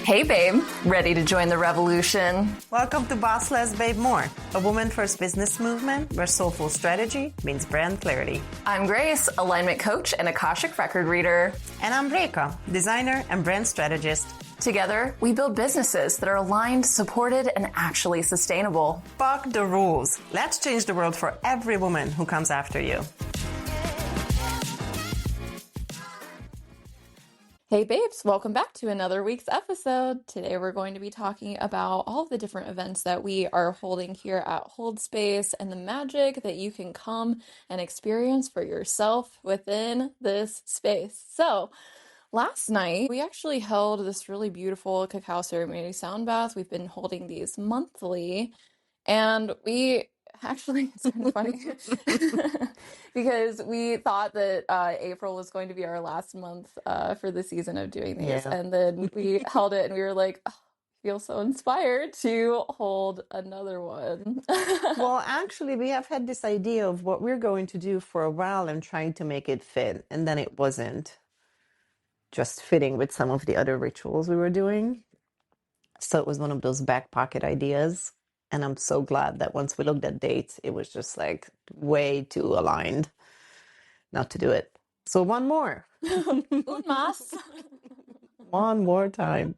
Hey, babe. Ready to join the revolution? Welcome to Boss Less, Babe More, a woman-first business movement where soulful strategy means brand clarity. I'm Grace, alignment coach and Akashic record reader. And I'm Réka, designer and brand strategist. Together, we build businesses that are aligned, supported, and actually sustainable. Fuck the rules. Let's change the world for every woman who comes after you. Hey babes, welcome back to another week's episode. Today we're going to be talking about all of the different events that we are holding here at Hold Space and the magic that you can come and experience for yourself within this space. So last night we actually held this really beautiful cacao ceremony sound bath. We've been holding these monthly, and we actually, it's kind of funny because we thought that April was going to be our last month for the season of doing these. Yeah. And then we held it and we were like, oh, I feel so inspired to hold another one. Well, actually, we have had this idea of what we're going to do for a while and trying to make it fit. And then it wasn't just fitting with some of the other rituals we were doing. So it was one of those back pocket ideas. And I'm so glad that once we looked at dates, it was just like way too aligned not to do it. So one more. Un más. One more time.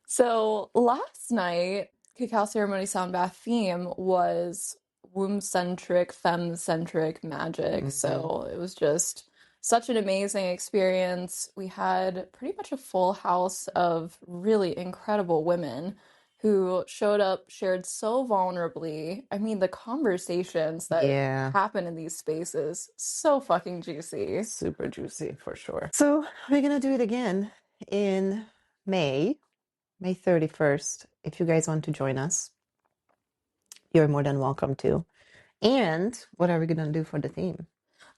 So last night, Cacao Ceremony Sound Bath theme was womb-centric, femme-centric magic. So it was just such an amazing experience. We had pretty much a full house of really incredible women who showed up, shared so vulnerably. I mean, the conversations that happen in these spaces, so fucking juicy. Super juicy for sure. So we're going to do it again in May 31st. If you guys want to join us, you're more than welcome to. And what are we going to do for the theme?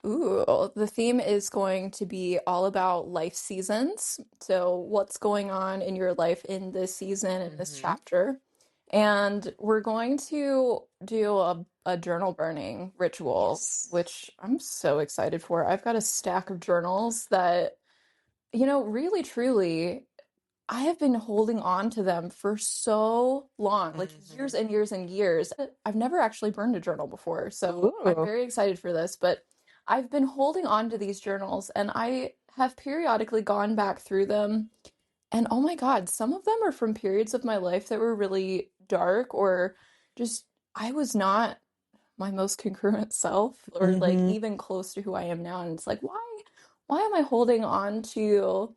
Ooh, the theme is going to be all about life seasons. So what's going on in your life in this season, in this chapter. And we're going to do a journal burning ritual, which I'm so excited for. I've got a stack of journals that, you know, really, truly, I have been holding on to them for so long, like years and years and years. I've never actually burned a journal before, so I'm very excited for this. But I've been holding on to these journals, and I have periodically gone back through them. And oh my God, some of them are from periods of my life that were really dark, or just I was not my most congruent self, or like even close to who I am now. And it's like, why am I holding on to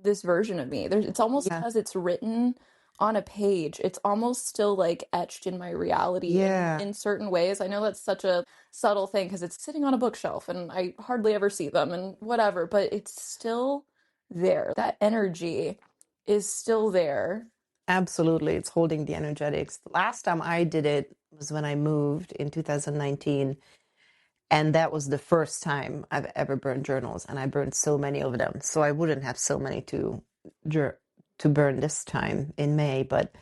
this version of me? It's almost because it's written on a page. It's almost still like etched in my reality in certain ways. I know that's such a subtle thing because it's sitting on a bookshelf and I hardly ever see them and whatever, but it's still there. That energy is still there. Absolutely. It's holding the energetics. The last time I did it was when I moved in 2019. And that was the first time I've ever burned journals. And I burned so many of them. So I wouldn't have so many to burn this time in May. But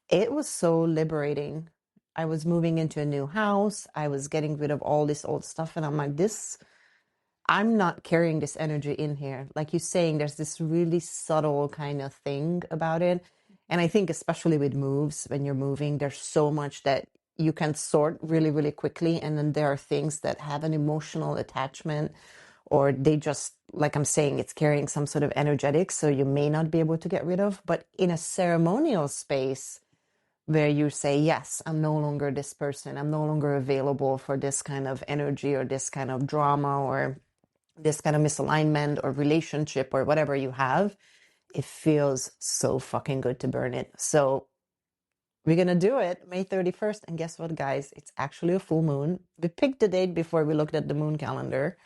it was so liberating. I was moving into a new house. I was getting rid of all this old stuff. And I'm like, I'm not carrying this energy in here. Like you're saying, there's this really subtle kind of thing about it. And I think especially with moves, when you're moving, there's so much that you can sort really, really quickly. And then there are things that have an emotional attachment, or they just, like I'm saying, it's carrying some sort of energetic. So you may not be able to get rid of. But in a ceremonial space where you say, yes, I'm no longer this person. I'm no longer available for this kind of energy or this kind of drama or this kind of misalignment or relationship or whatever you have, it feels so fucking good to burn it. So we're going to do it May 31st. And guess what, guys? It's actually a full moon. We picked the date before we looked at the moon calendar.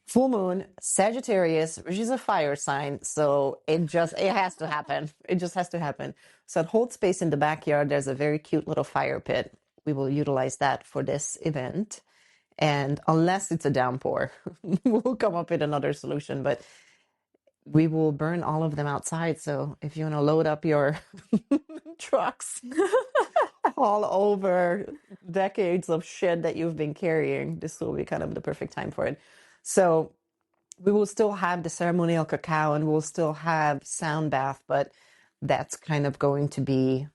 Full moon, Sagittarius, which is a fire sign. So it has to happen. It just has to happen. So at Hold Space in the backyard, there's a very cute little fire pit. We will utilize that for this event. And unless it's a downpour, we'll come up with another solution. But we will burn all of them outside. So if you want to load up your trucks all over decades of shit that you've been carrying, this will be kind of the perfect time for it. So we will still have the ceremonial cacao and we'll still have sound bath, but that's kind of going to be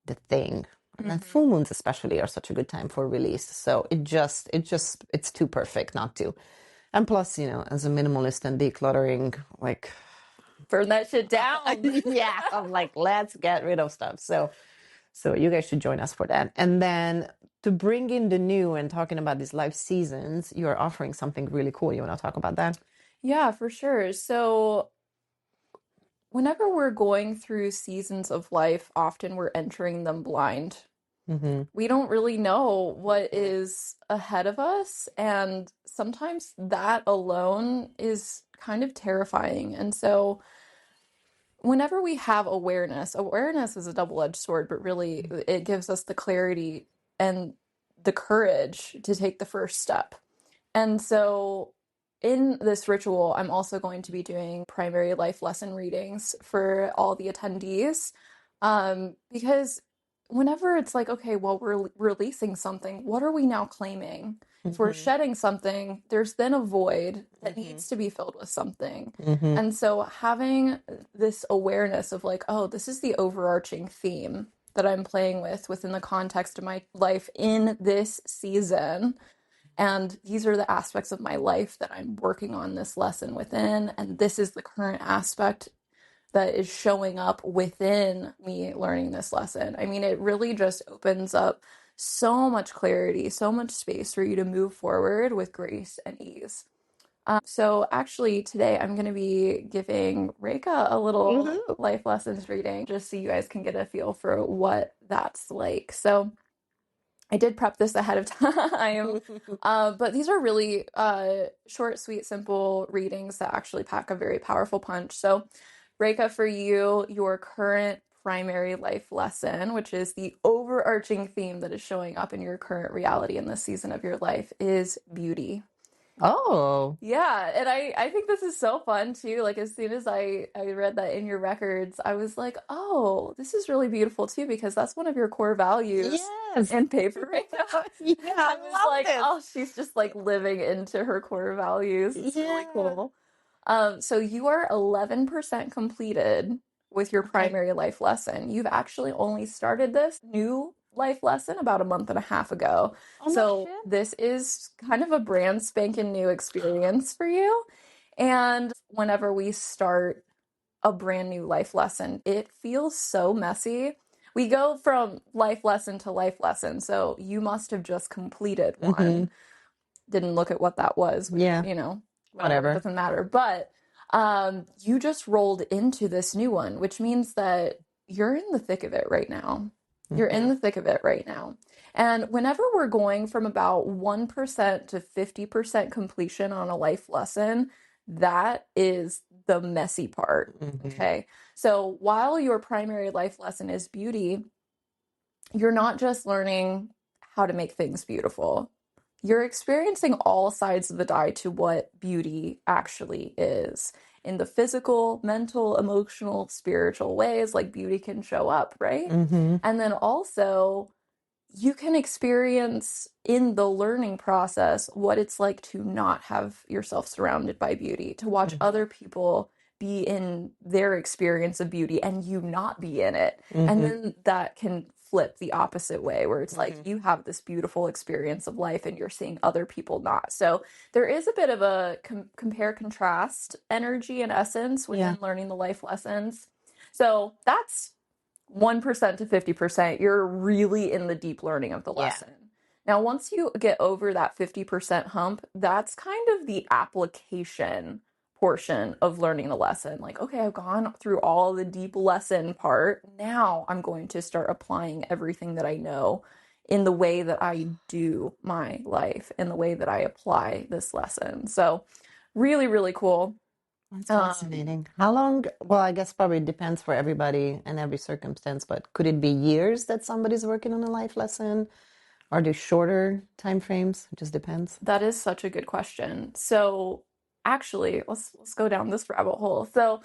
the thing. And full moons especially are such a good time for release. So it's too perfect not to. And plus, as a minimalist and decluttering, like, Burn that shit down. yeah, I'm like, let's get rid of stuff. So you guys should join us for that. And then to bring in the new and talking about these life seasons, you're offering something really cool. You want to talk about that? Yeah, for sure. So whenever we're going through seasons of life, often we're entering them blind. Mm-hmm. We don't really know what is ahead of us, and sometimes that alone is kind of terrifying. And so whenever we have awareness is a double-edged sword, but really it gives us the clarity and the courage to take the first step. And so in this ritual, I'm also going to be doing primary life lesson readings for all the attendees. Because whenever it's like, okay, well, we're releasing something, what are we now claiming? If we're shedding something, there's then a void that needs to be filled with something. Mm-hmm. And so having this awareness of like, oh, this is the overarching theme that I'm playing with within the context of my life in this season. And these are the aspects of my life that I'm working on this lesson within. And this is the current aspect that is showing up within me learning this lesson. I mean, it really just opens up so much clarity, so much space for you to move forward with grace and ease. So actually today I'm going to be giving Réka a little life lessons reading just so you guys can get a feel for what that's like. So I did prep this ahead of time, but these are really short, sweet, simple readings that actually pack a very powerful punch. So, Réka, for you, your current primary life lesson, which is the overarching theme that is showing up in your current reality in this season of your life, is beauty. Oh. Yeah, and I think this is so fun too. Like as soon as I read that in your records, I was like, "Oh, this is really beautiful too because that's one of your core values Yes. in paper right now." Yeah, I I was love like, this. "Oh, she's just like living into her core values." It's really Yeah. cool. So you are 11% completed with your Okay. primary life lesson. You've actually only started this new life lesson about a month and a half ago. Oh, no So shit. this is kind of a brand spanking new experience for you. And whenever we start a brand new life lesson, it feels so messy. We go from life lesson to life lesson. So you must have just completed one. Didn't look at what that was, which, Yeah. whatever, it Whatever. doesn't matter. But you just rolled into this new one, which means that you're in the thick of it right now. You're in the thick of it right now. And whenever we're going from about 1% to 50% completion on a life lesson, that is the messy part. Okay. So while your primary life lesson is beauty, you're not just learning how to make things beautiful. You're experiencing all sides of the die to what beauty actually is in the physical, mental, emotional, spiritual ways, like beauty can show up, right? And then also, you can experience in the learning process what it's like to not have yourself surrounded by beauty, to watch other people be in their experience of beauty and you not be in it. And then that can flip the opposite way where it's like you have this beautiful experience of life and you're seeing other people not. So there is a bit of a compare contrast energy and essence within learning the life lessons. So that's 1% to 50%, you're really in the deep learning of the lesson. Now, once you get over that 50% hump, that's kind of the application portion of learning the lesson. Like, okay, I've gone through all the deep lesson part. Now I'm going to start applying everything that I know in the way that I do my life, in the way that I apply this lesson. So, really, really cool. That's fascinating. How long? Well, I guess probably depends for everybody and every circumstance, but could it be years that somebody's working on a life lesson? Are there shorter time frames? It just depends. That is such a good question. So, actually, let's go down this rabbit hole. So,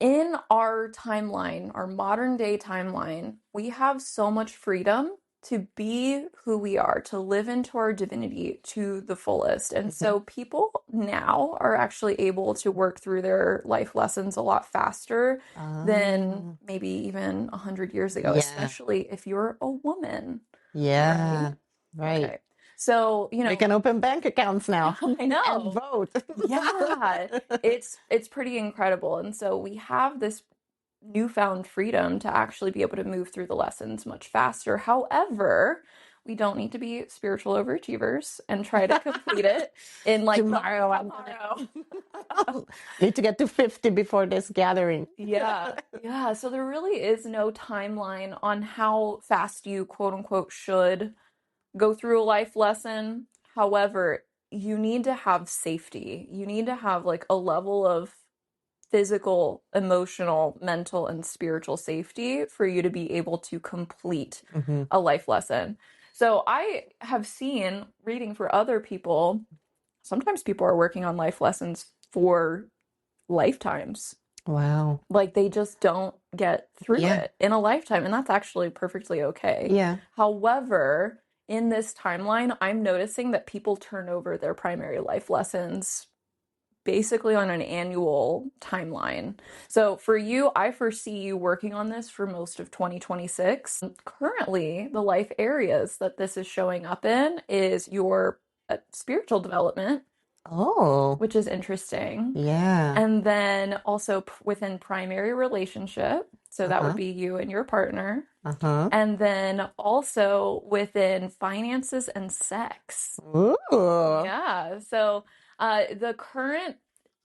in our timeline, our modern day timeline, we have so much freedom to be who we are, to live into our divinity to the fullest. And so people now are actually able to work through their life lessons a lot faster than maybe even 100 years ago, Yeah. especially if you're a woman. Yeah. Right. Okay. So, We can open bank accounts now I and know. vote. Yeah, it's pretty incredible. And so we have this newfound freedom to actually be able to move through the lessons much faster. However, we don't need to be spiritual overachievers and try to complete it in like Tomorrow, tomorrow. need to get to 50 before this gathering. Yeah. Yeah. So there really is no timeline on how fast you quote unquote should go through a life lesson. However, you need to have safety. You need to have like a level of physical, emotional, mental, and spiritual safety for you to be able to complete a life lesson. So I have seen reading for other people, sometimes people are working on life lessons for lifetimes. Wow. Like they just don't get through Yeah. it in a lifetime, and that's actually perfectly okay. Yeah. However, in this timeline, I'm noticing that people turn over their primary life lessons basically on an annual timeline. So for you, I foresee you working on this for most of 2026. Currently, the life areas that this is showing up in is your spiritual development, Oh, which is interesting. yeah. And then also within primary relationship, so that would Uh-huh. be you and your partner. Uh-huh. And then also within finances and sex. Ooh. Yeah. So the current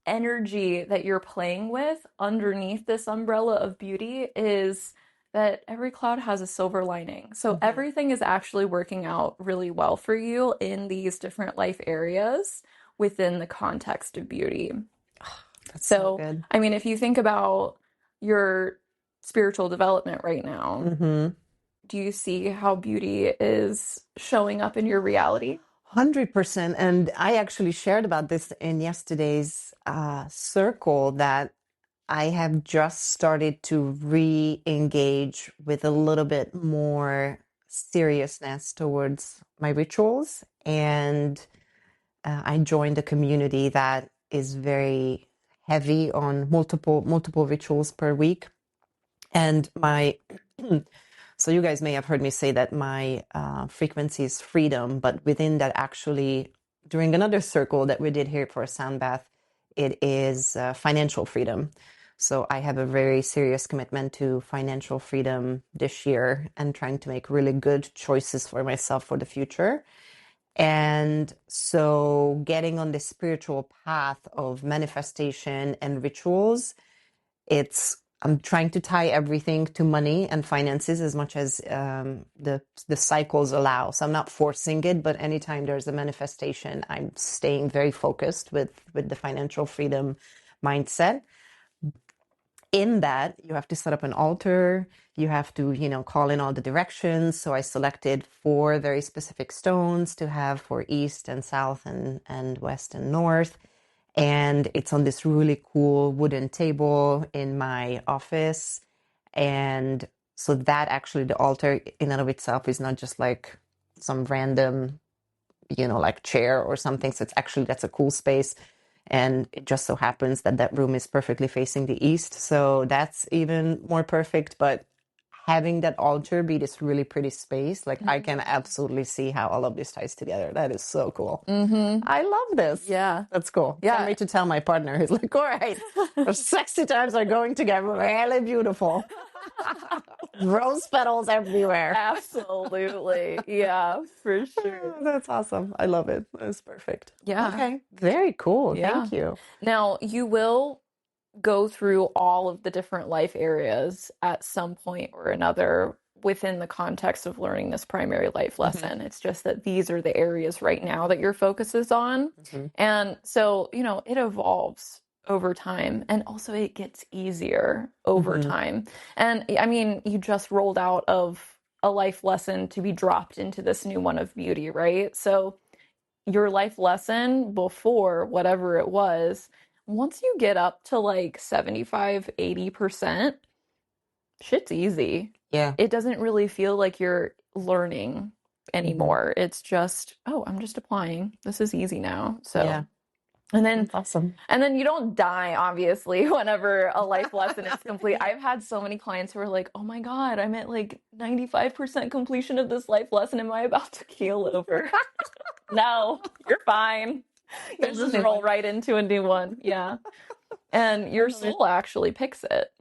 energy that you're playing with underneath this umbrella of beauty is that every cloud has a silver lining. So everything is actually working out really well for you in these different life areas within the context of beauty. That's so So, good. I mean, if you think about your spiritual development right now, do you see how beauty is showing up in your reality? 100%. And I actually shared about this in yesterday's circle that I have just started to re-engage with a little bit more seriousness towards my rituals. And I joined a community that is very heavy on multiple rituals per week. And my so you guys may have heard me say that my frequency is freedom, but within that, actually, during another circle that we did here for a sound bath, it is financial freedom. So I have a very serious commitment to financial freedom this year and trying to make really good choices for myself for the future. And so getting on the spiritual path of manifestation and rituals, I'm trying to tie everything to money and finances as much as the cycles allow. So I'm not forcing it, but anytime there's a manifestation, I'm staying very focused with the financial freedom mindset. In that, you have to set up an altar. You have to, call in all the directions. So I selected 4 very specific stones to have for east and south and west and north. And it's on this really cool wooden table in my office. And so that actually, the altar in and of itself is not just like some random, like chair or something. So that's a cool space. And it just so happens that that room is perfectly facing the east. So that's even more perfect. But having that altar be this really pretty space, like I can absolutely see how all of this ties together. That is so cool. I love this. Yeah. That's cool. Yeah. Can't wait to tell my partner. He's like, all right, our sexy times are going to get really beautiful. Rose petals everywhere. Absolutely. Yeah, for sure. Oh, that's awesome. I love it. That's perfect. Yeah. Okay. Very cool. Yeah. Thank you. Now, you will go through all of the different life areas at some point or another within the context of learning this primary life lesson. It's just that these are the areas right now that your focus is on. And so, it evolves over time, and also it gets easier over time. And I mean, you just rolled out of a life lesson to be dropped into this new one of beauty, right? So your life lesson before, whatever it was, once you get up to like 75, 80%, shit's easy. Yeah. It doesn't really feel like you're learning anymore. It's just, oh, I'm just applying. This is easy now. So, Yeah. and then That's awesome. and then you don't die, obviously, whenever a life lesson is complete. I've had so many clients who are like, oh my God, I'm at like 95% completion of this life lesson. Am I about to keel over? No, you're fine. You'll just roll right into a new one. Yeah. And your soul actually picks it.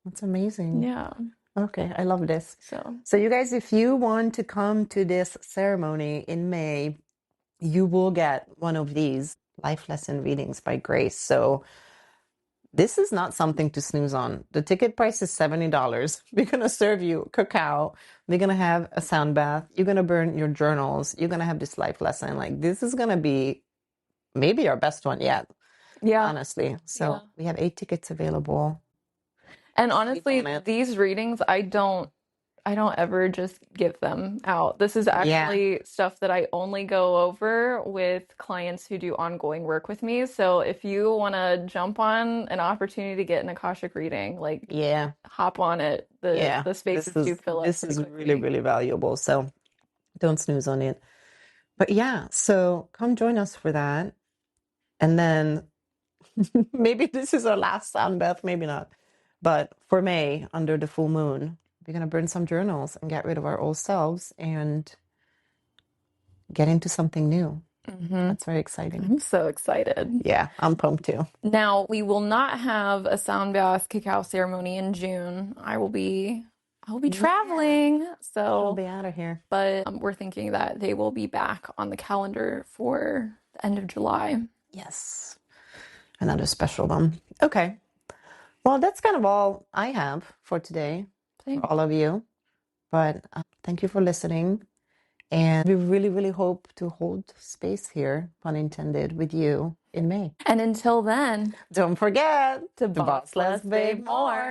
That's amazing. Yeah. Okay, I love this. So So you guys, if you want to come to this ceremony in May, you will get one of these life lesson readings by Grace. So this is not something to snooze on. The ticket price is $70. We're going to serve you cacao. We're going to have a sound bath. You're going to burn your journals. You're going to have this life lesson. Like, this is going to be maybe our best one yet, yeah. honestly. So we have 8 tickets available. And honestly, these readings, I don't ever just give them out. This is actually stuff that I only go over with clients who do ongoing work with me. So if you want to jump on an opportunity to get an Akashic reading, like hop on it. The spaces do fill up. This is really, really valuable. So don't snooze on it. But yeah, so come join us for that. And then maybe this is our last sound bath, maybe not. But for May, under the full moon, we're going to burn some journals and get rid of our old selves and get into something new. That's very exciting. I'm so excited. Yeah, I'm pumped too. Now, we will not have a sound bath cacao ceremony in June. I will be traveling, so I'll be out of here. But we're thinking that they will be back on the calendar for the end of July. Yes. Another special one. Okay. Well, that's kind of all I have for today, for all of you. But thank you for listening. And we really, really hope to hold space here, pun intended, with you in May. And until then, don't forget to boss less, babe more.